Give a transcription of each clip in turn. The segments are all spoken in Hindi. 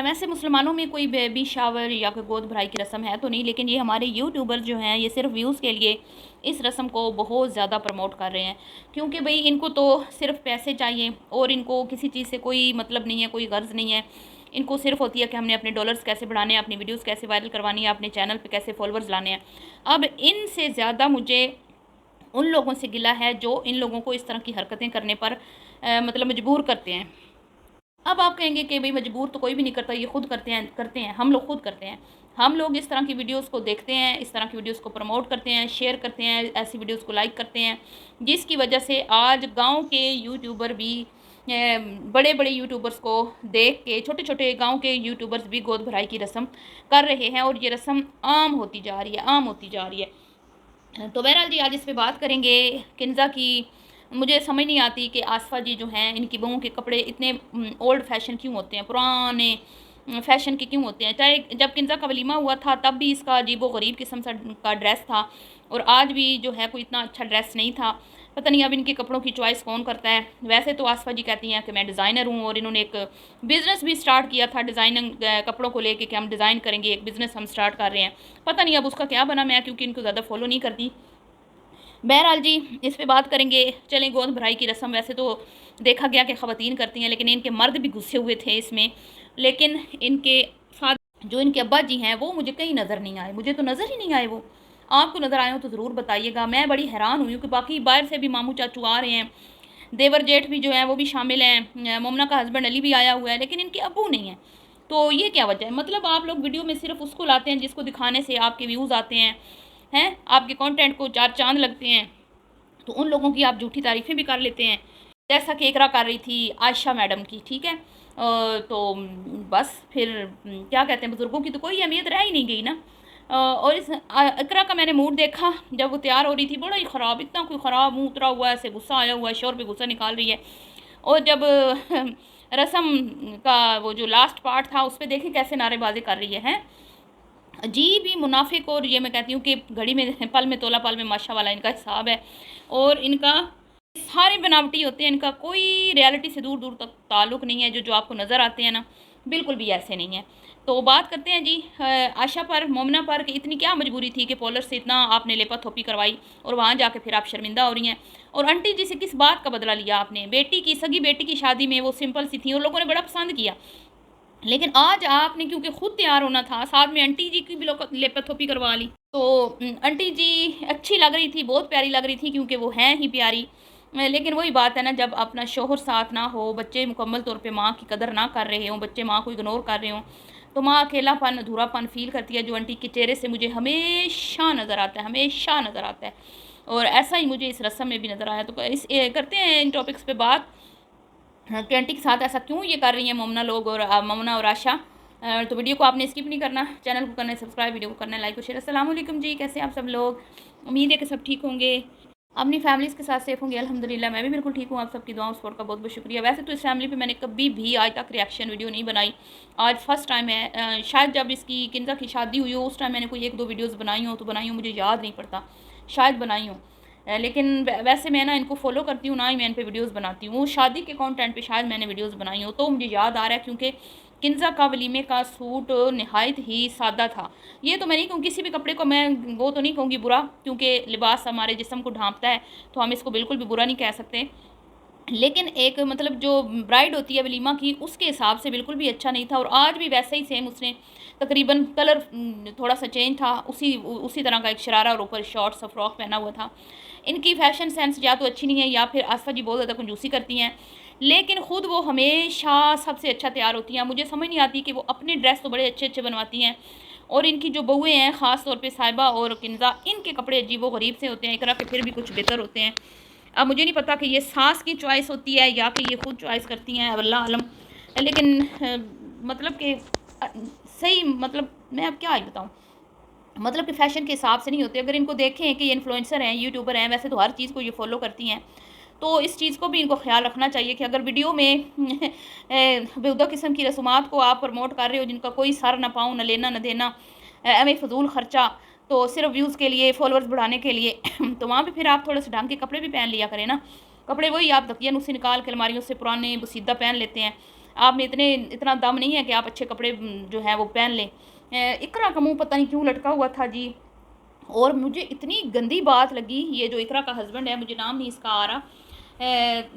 वैसे मुसलमानों में कोई बेबी शावर या कोई गोद भराई की रस्म है तो नहीं, लेकिन ये हमारे यूट्यूबर जो हैं ये सिर्फ व्यूज़ के लिए इस रस्म को बहुत ज़्यादा प्रमोट कर रहे हैं, क्योंकि भाई इनको तो सिर्फ पैसे चाहिए और इनको किसी चीज़ से कोई मतलब नहीं है, कोई गर्ज नहीं है। इनको सिर्फ होती है कि हमने अपने डॉलर्स कैसे बढ़ाने हैं, अपनी वीडियोस कैसे वायरल करवानी है, अपने चैनल पे कैसे फॉलोअर्स लाने हैं। अब इनसे ज़्यादा मुझे उन लोगों से गिला है जो इन लोगों को इस तरह की हरकतें करने पर मतलब मजबूर करते हैं। अब आप कहेंगे कि भाई मजबूर तो कोई भी नहीं करता, ये खुद करते हैं, हम लोग खुद करते हैं। हम लोग इस तरह की वीडियोस को देखते हैं, इस तरह की वीडियोस को प्रमोट करते हैं, शेयर करते हैं, ऐसी वीडियोस को लाइक करते हैं, जिसकी वजह से आज गांव के यूट्यूबर भी बड़े बड़े यूट्यूबर्स को देख के छोटे छोटे गांव के यूट्यूबर्स भी गोद भराई की रस्म कर रहे हैं और ये रस्म आम होती जा रही है, आम होती जा रही है। तो बहरहाल जी आज इस पर बात करेंगे किन्ज़ा की। मुझे समझ नहीं आती कि आसफ़ा जी जो हैं इनकी बहू के कपड़े इतने ओल्ड फैशन क्यों होते हैं, पुराने फैशन के क्यों होते हैं। चाहे जब किन्ज़ा का वलीमा हुआ था तब भी इसका अजीब व गरीब किस्म का ड्रेस था और आज भी जो है कोई इतना अच्छा ड्रेस नहीं था। पता नहीं अब इनके कपड़ों की चॉइस कौन करता है। वैसे तो आसफ़ा जी कहती हैं कि मैं डिज़ाइनर हूँ और इन्होंने एक बिज़नेस भी स्टार्ट किया था डिज़ाइनिंग कपड़ों को लेके कि हम डिज़ाइन करेंगे, एक बिज़नेस हम स्टार्ट कर रहे हैं। पता नहीं अब उसका क्या बना, मैं क्योंकि इनको ज़्यादा फॉलो नहीं करती। बहरहाल जी इस पे बात करेंगे। चलें गोद भराई की रस्म वैसे तो देखा गया कि ख़वातीन करती हैं, लेकिन इनके मर्द भी घुसे हुए थे इसमें। लेकिन इनके साथ जो इनके अब्बा जी हैं वो मुझे कहीं नज़र नहीं आए, मुझे तो नज़र ही नहीं आए। वो आपको नज़र आए हो तो ज़रूर बताइएगा। मैं बड़ी हैरान हुई कि बाकी बाहर से भी मामू चाचू आ रहे हैं, देवर जेठ भी जो है वो भी शामिल हैं, मोमना का हस्बैंड अली भी आया हुआ है, लेकिन इनके अब्बू नहीं है। तो ये क्या वजह है? मतलब आप लोग वीडियो में सिर्फ उसको लाते हैं जिसको दिखाने से आपके व्यूज़ आते हैं, आपके कंटेंट को चार चांद लगते हैं, तो उन लोगों की आप झूठी तारीफ़ें भी कर लेते हैं। जैसा कि इकरा कर रही थी आयशा मैडम की, ठीक है। तो बस फिर क्या कहते हैं, बुज़ुर्गों की तो कोई अहमियत रह ही नहीं गई ना। और इस इकरा का मैंने मूड देखा जब वो तैयार हो रही थी, बड़ा ही ख़राब, इतना कोई ख़राब मुँह उतरा हुआ है, ऐसे गुस्सा आया हुआ है, शोर पे गुस्सा निकाल रही है। और जब रस्म का वो जो लास्ट पार्ट था उस पे देखें कैसे नारेबाजी कर रही है। अजीब ही मुनाफिक। और ये मैं कहती हूँ कि घड़ी में पल में तोला पल में माशा वाला इनका हिसाब है और इनका सारे बनावटी होते हैं, इनका कोई रियलिटी से दूर दूर तक ताल्लुक़ नहीं है। जो आपको नज़र आते हैं ना बिल्कुल भी ऐसे नहीं है। तो बात करते हैं जी आशा पर, मोमना पर, कि इतनी क्या मजबूरी थी कि पॉलर से इतना आपने लेपा थोपी करवाई और वहाँ जाके फिर आप शर्मिंदा हो रही हैं। और आंटी जी से किस बात का बदला लिया आपने? बेटी की, सगी बेटी की शादी में वो सिंपल सी थी और लोगों ने बड़ा पसंद किया, लेकिन आज आपने क्योंकि खुद तैयार होना था, साथ में आंटी जी की भी लेपथोपी करवा ली। तो आंटी जी अच्छी लग रही थी, बहुत प्यारी लग रही थी, क्योंकि वो हैं ही प्यारी। लेकिन वही बात है ना, जब अपना शोहर साथ ना हो, बच्चे मुकम्मल तौर पे माँ की कदर ना कर रहे हों, बच्चे माँ को इग्नोर कर रहे हों, तो माँ अकेलापन, अधूरापन फ़ील करती है, जो आंटी के चेहरे से मुझे हमेशा नज़र आता है, हमेशा नज़र आता है। और ऐसा ही मुझे इस रस्म में भी नज़र आया। तो करते हैं इन टॉपिक्स पे बात। हाँ, कि आंटी के साथ ऐसा क्यों ये कर रही हैं मोमना लोग और मोमना और आशा। तो वीडियो को आपने स्किप नहीं करना, चैनल को करना है सब्सक्राइब, वीडियो को करना है लाइक और शेयर। अस्सलाम वालेकुम जी, कैसे आप सब लोग? उम्मीद है कि सब ठीक होंगे, अपनी फैमिलीज़ के साथ सेफ होंगे। अल्हम्दुलिल्लाह मैं भी बिल्कुल ठीक हूँ। आप सबकी दुआओं सपोर्ट का बहुत बहुत शुक्रिया। वैसे तो इस फैमिली पे मैंने कभी भी आज तक रिएक्शन वीडियो नहीं बनाई, आज फर्स्ट टाइम है। शायद जब इसकी किन्ज़ा की शादी हुई हो उस टाइम मैंने कोई एक दो वीडियोज़ बनाई हो, तो बनाई हो, मुझे याद नहीं पड़ता, शायद बनाई हो। लेकिन वैसे मैं ना इनको फॉलो करती हूँ, ना ही मैं इन पे वीडियोस बनाती हूँ। शादी के कंटेंट पे शायद मैंने वीडियोस बनाई हो, तो मुझे याद आ रहा है, क्योंकि किन्ज़ा का वलीमे का सूट नहायत ही सादा था। ये तो मैं नहीं कहूँ, किसी भी कपड़े को मैं वो तो नहीं कहूँगी बुरा, क्योंकि लिबास हमारे जिस्म को ढांपता है, तो हम इसको बिल्कुल भी बुरा नहीं कह सकते। लेकिन एक मतलब जो ब्राइड होती है वलीमा की, उसके हिसाब से बिल्कुल भी अच्छा नहीं था। और आज भी वैसे ही सेम उसने तकरीबन कलर थोड़ा सा चेंज था, उसी उसी तरह का एक शरारा और ऊपर शॉर्ट सा फ्रॉक पहना हुआ था। इनकी फ़ैशन सेंस या तो अच्छी नहीं है या फिर आसफ़ा जी बहुत ज़्यादा कंजूसी करती हैं, लेकिन ख़ुद वो हमेशा सबसे अच्छा तैयार होती हैं। मुझे समझ नहीं आती कि वो अपने ड्रेस तो बड़े अच्छे अच्छे बनवाती हैं, और इनकी जो बहुएँ हैं ख़ास तौर पे साहिबा और किन्ज़ा, इनके कपड़े अजीब व गरीब से होते हैं, इकरा के फिर भी कुछ बेहतर होते हैं। अब मुझे नहीं पता कि ये सास की चॉइस होती है या कि ये खुद चॉइस करती हैं, अल्लाह आलम। लेकिन मतलब कि सही, मतलब मैं अब क्या ही बताऊँ, मतलब कि फ़ैशन के हिसाब से नहीं होते। अगर इनको देखें कि ये इन्फ्लुएंसर हैं, यूट्यूबर हैं, वैसे तो हर चीज़ को ये फॉलो करती हैं, तो इस चीज़ को भी इनको ख्याल रखना चाहिए कि अगर वीडियो में बेहुदा किस्म की रसूमात को आप प्रमोट कर रहे हो, जिनका कोई सर ना पाँव, ना लेना ना देना, एवं फ़िज़ूल ख़र्चा, तो सिर्फ व्यूज़ के लिए, फॉलोअर्स बढ़ाने के लिए तो वहाँ पे फिर आप थोड़े से ढंग के कपड़े भी पहन लिया करें ना। कपड़े वही आप तकिया नुस्खे निकाल के अलमारियों से पुराने बसीदा पहन लेते हैं। आप में इतना दम नहीं है कि आप अच्छे कपड़े जो है वो पहन लें। इकरा का मुँह पता नहीं क्यों लटका हुआ था जी। और मुझे इतनी गंदी बात लगी, ये जो इकरा का हस्बैंड है, मुझे नाम नहीं इसका आ रहा,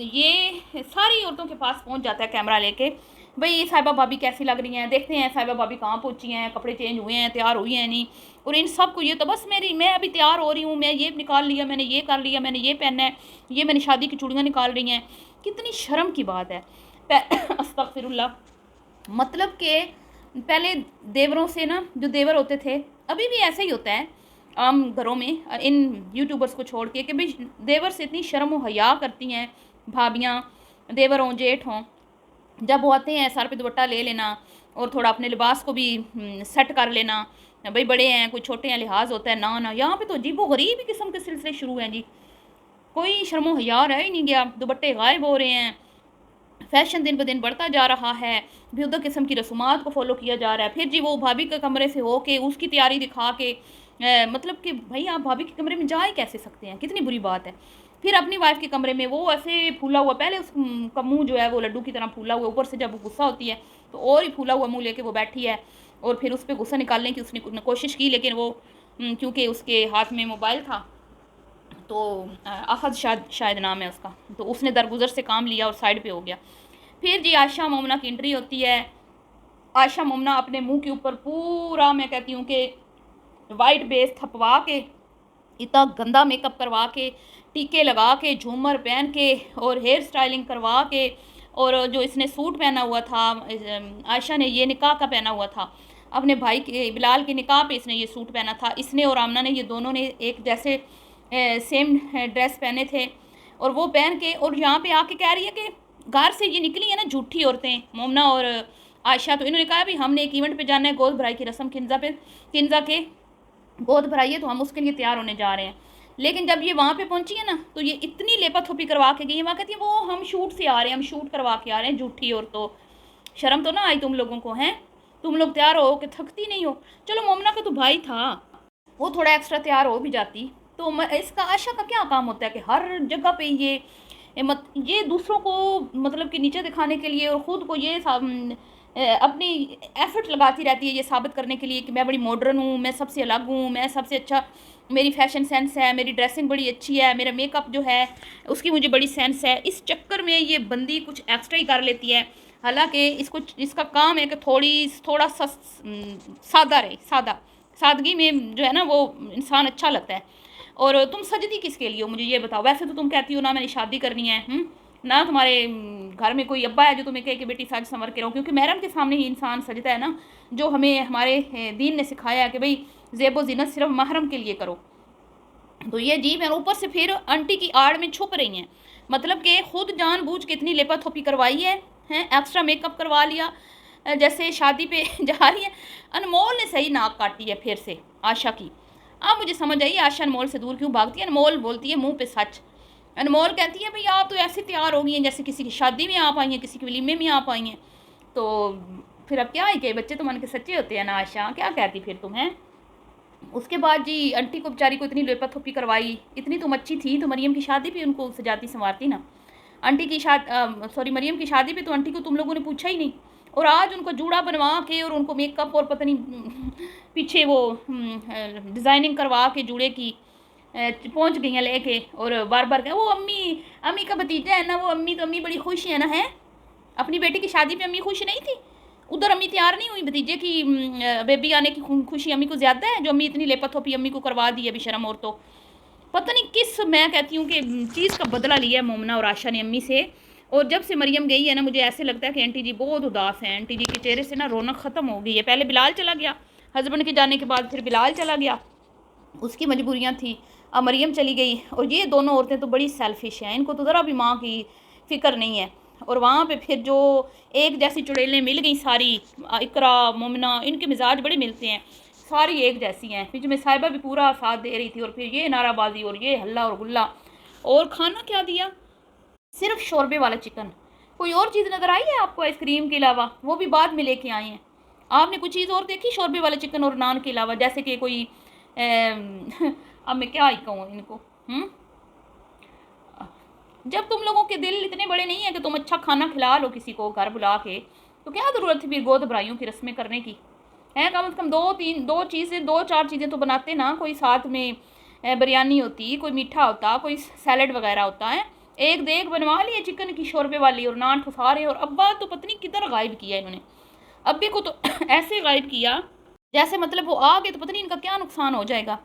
ये सारी औरतों के पास पहुंच जाता है कैमरा लेके, भाई साहिबा भाभी कैसी लग रही हैं, देखते हैं साहिबा भाभी कहाँ पहुंची हैं, कपड़े चेंज हुए हैं, तैयार हुई हैं नहीं। और इन सब को ये तो बस मैं अभी तैयार हो रही हूँ, मैं ये निकाल लिया, मैंने ये कर लिया, मैंने ये पहनना है, ये मैंने शादी की चूड़ियाँ निकाल रही हैं। कितनी शर्म की बात है। अस्तगफिरुल्लाह। मतलब कि पहले देवरों से ना, जो देवर होते थे, अभी भी ऐसा ही होता है आम घरों में, इन यूट्यूबर्स को छोड़ के, कि भाई देवर से इतनी शर्म व हया करती हैं भाभियाँ, देवर हों जेठ हों, जब वो आते हैं सर पे दुपट्टा ले लेना और थोड़ा अपने लिबास को भी सेट कर लेना, भाई बड़े हैं कोई छोटे हैं लिहाज होता है ना। यहाँ पे तो अजीबो गरीब किस्म के सिलसिले शुरू हैं जी, कोई शर्मो हया रह ही नहीं गया, दुपट्टे गायब हो रहे हैं, फैशन दिन ब दिन बढ़ता जा रहा है, बेहुदा किस्म की रसूमात को फॉलो किया जा रहा है। फिर जी वो भाभी के कमरे से हो के उसकी तैयारी दिखा के, मतलब कि भाई आप भाभी के कमरे में जा ही कैसे सकते हैं, कितनी बुरी बात है। फिर अपनी वाइफ के कमरे में वो ऐसे फूला हुआ, पहले उसका मुँह जो है वो लड्डू की तरह फूला हुआ, ऊपर से जब वो गुस्सा होती है तो और ही फूला हुआ मुँह लेके वो बैठी है, और फिर उस पर गुस्सा निकालने की उसने कोशिश की, लेकिन वो क्योंकि उसके हाथ में मोबाइल था तो अहद शायद नाम है उसका, तो उसने दरगुजर से काम लिया और साइड पे हो गया। फिर जी आयशा मोमना की एंट्री होती है। आयशा मोमना अपने मुंह के ऊपर पूरा, मैं कहती हूँ कि वाइट बेस थपवा के, इतना गंदा मेकअप करवा के, टीके लगा के, झूमर पहन के और हेयर स्टाइलिंग करवा के, और जो इसने सूट पहना हुआ था, आयशा ने ये निकाह का पहना हुआ था, अपने भाई के बिलाल के निकाह पे इसने ये सूट पहना था। इसने और आमना ने, ये दोनों ने एक जैसे सेम ड्रेस पहने थे, और वो पहन के, और यहाँ पे आके कह रही है कि घर से ये निकली है ना झूठी औरतें, मोमना और आयशा, तो इन्होंने कहा भी हमने एक इवेंट पे जाना है, गोद भराई की रस्म, किन्जा के गोद भराई है, तो हम उसके लिए तैयार होने जा रहे हैं। लेकिन जब ये वहाँ पे पहुँची है ना, तो ये इतनी लेपा थोपी करवा के गई है, वहाँ कहती है वो हम शूट से आ रहे हैं, हम शूट करवा के आ रहे हैं, झूठी। और तो शर्म तो ना आई तुम लोगों को, हैं तुम लोग तैयार हो कि थकती नहीं हो। चलो मोमना का तो भाई था, वो थोड़ा एक्स्ट्रा तैयार हो भी जाती। तो इसका आशा का क्या काम होता है कि हर जगह पे ये दूसरों को मतलब कि नीचे दिखाने के लिए, और ख़ुद को ये अपनी एफर्ट लगाती रहती है ये साबित करने के लिए कि मैं बड़ी मॉडर्न हूँ, मैं सबसे अलग हूँ, मैं सबसे अच्छा, मेरी फैशन सेंस है, मेरी ड्रेसिंग बड़ी अच्छी है, मेरा मेकअप जो है उसकी मुझे बड़ी सेंस है। इस चक्कर में ये बंदी कुछ एक्स्ट्रा ही कर लेती है, हालांकि इसका काम है कि थोड़ा सा सादा रहे, सादगी में जो है ना वो इंसान अच्छा लगता है। और तुम सजती किसके लिए हो मुझे ये बताओ। वैसे तो तुम कहती हो ना मैंने शादी करनी है, ना तुम्हारे घर में कोई अब्बा है जो तुम्हें कहे कि बेटी सज संवर के रहो, क्योंकि महरम के सामने ही इंसान सजता है ना, जो हमें हमारे दीन ने सिखाया है कि भाई ज़ेबो ज़ीनत सिर्फ महरम के लिए करो। तो ये जी मैं ऊपर से फिर आंटी की आड़ में छुप रही हैं, मतलब कि खुद जानबूझ के इतनी लेपा थोपी करवाई है, एक्स्ट्रा मेकअप करवा लिया, जैसे शादी पे जा रही है। अनमोल ने सही नाक काटी है फिर से आशा की। अब मुझे समझ आई आशा अनमोल से दूर क्यों भागती है। अनमोल बोलती है मुंह पे सच। अनमोल कहती है भाई आप तो ऐसे तैयार हो गई हैं जैसे किसी की शादी में आप आई हैं, किसी के वलीमे में आप आई हैं, तो फिर अब क्या है कि बच्चे तो मन के सच्चे होते हैं ना। आशा क्या कहती फिर तुम हैं। उसके बाद जी आंटी को बेचारी को इतनी लेपा थोपी करवाई, इतनी तुम अच्छी थी तो मरियम की शादी पे उनको सजाती संवारती ना। आंटी की मरियम की शादी पे तो आंटी को तुम लोगों ने पूछा ही नहीं, और आज उनको जूड़ा बनवा के और उनको मेकअप और पता नहीं पीछे वो डिज़ाइनिंग करवा के जूड़े की पहुंच गई हैं लेके, और बार बार कह वो अम्मी का भतीजा है ना, वो अम्मी बड़ी खुश है ना। है अपनी बेटी की शादी पे अम्मी खुश नहीं थी, उधर अम्मी तैयार नहीं हुई, भतीजे की बेबी आने की खुशी अम्मी को ज़्यादा है, जो अम्मी इतनी लेपा थोपी अम्मी को करवा दी है बेशरम। और तो पता नहीं किस, मैं कहती हूँ कि चीज़ का बदला लिया है मोमना और आशा ने अम्मी से। और जब से मरियम गई है ना, मुझे ऐसे लगता है कि आंटी जी बहुत उदास हैं, आंटी जी के चेहरे से ना रौनक ख़त्म हो गई है। पहले बिलाल चला गया, हस्बैंड के जाने के बाद फिर बिलाल चला गया, उसकी मजबूरियाँ थी, अब मरियम चली गई, और ये दोनों औरतें तो बड़ी सेल्फिश हैं, इनको तो ज़रा भी माँ की फ़िक्र नहीं है। और वहाँ पे फिर जो एक जैसी चुड़ैलें मिल गई सारी, इकरा मोमना, इनके मिजाज बड़े मिलते हैं, सारी एक जैसी हैं। फिर में साहिबा भी पूरा साथ दे रही थी, और फिर ये नाराबाजी और ये हल्ला और गुल्ला। और खाना क्या दिया, सिर्फ शोरबे वाला चिकन। कोई और चीज़ नज़र आई है आपको आइसक्रीम के अलावा, वो भी बाद में लेके आए हैं। आपने कुछ चीज़ और देखी शोरबे वाले चिकन और नान के अलावा, जैसे कि कोई अब मैं क्या ही कहूँ इनको, जब तुम लोगों के दिल इतने बड़े नहीं है कि तुम अच्छा खाना खिला लो किसी को घर बुला के, तो क्या ज़रूरत थी फिर गोद भराइयों की रस्में करने की? है कम से कम दो चार चीज़ें तो बनाते ना, कोई साथ में बिरयानी होती, कोई मीठा होता, कोई सैलड वगैरह होता है। एक देग बनवा लिए चिकन की शोरबे वाली और नान ठुसा रहे। और अब्बा तो पता नहीं किधर गायब किया इन्होंने, अब्बे को तो ऐसे गायब किया जैसे मतलब वो आ गए तो पता नहीं इनका क्या नुकसान हो जाएगा।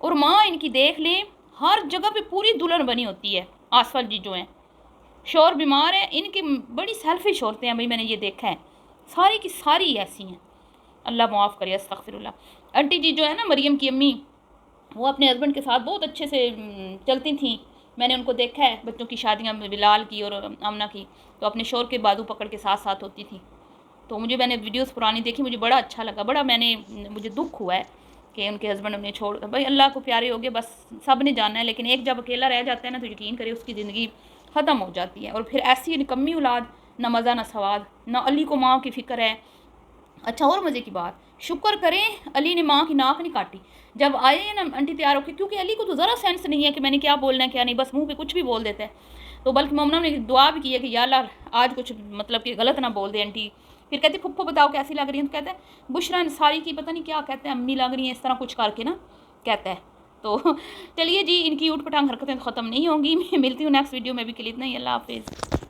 और माँ इनकी देख ले, हर जगह पे पूरी दुल्हन बनी होती है। आसफल जी जो हैं, शोर बीमार है इनकी, बड़ी सेल्फिश औरतें हैं भाई, मैंने ये देखा है, सारी की सारी ऐसी हैं। अल्लाह माफ़ करे, अस्तगफिरुल्लाह। आंटी जी जो है ना, मरियम की अम्मी, वो अपने हस्बैंड के साथ बहुत अच्छे से चलती थी। मैंने उनको देखा है, बच्चों की शादियाँ बिलाल की और आमना की, तो अपने शोर के बाजू पकड़ के साथ साथ होती थी। तो मैंने वीडियोस पुरानी देखी, मुझे बड़ा अच्छा लगा, मुझे दुख हुआ है कि उनके हस्बैंड उन्हें छोड़, भाई अल्लाह को प्यारे हो गए, बस सब ने जाना है। लेकिन एक जब अकेला रह जाता है ना, तो यकीन करे उसकी ज़िंदगी ख़त्म हो जाती है। और फिर ऐसी निकम्मी औलाद, ना मज़ा ना सवाद, ना अली को माँ की फ़िक्र है। अच्छा, और मज़े की बात, शुक्र करें अली ने माँ की नाक नहीं काटी जब आए हैं ना आंटी तैयार होकर, क्योंकि अली को तो ज़रा सेंस नहीं है कि मैंने क्या बोलना है क्या नहीं, बस मुंह पे कुछ भी बोल देता है। तो बल्कि मोमना ने दुआ भी की है कि या अल्लाह आज कुछ मतलब कि गलत ना बोल दे आंटी। फिर कहती फुप्पो बताओ कैसी लग रही है, तो कहता है बुशरा अंसारी की पता नहीं क्या कहते हैं, अम्मी लग रही है, इस तरह कुछ करके ना कहता है। तो चलिए जी, इनकी ऊट पटांग हरकतें तो ख़त्म नहीं होंगी। मैं मिलती हूँ नेक्स्ट वीडियो में, भी के लिए इतना ही। अल्लाह हाफिज़।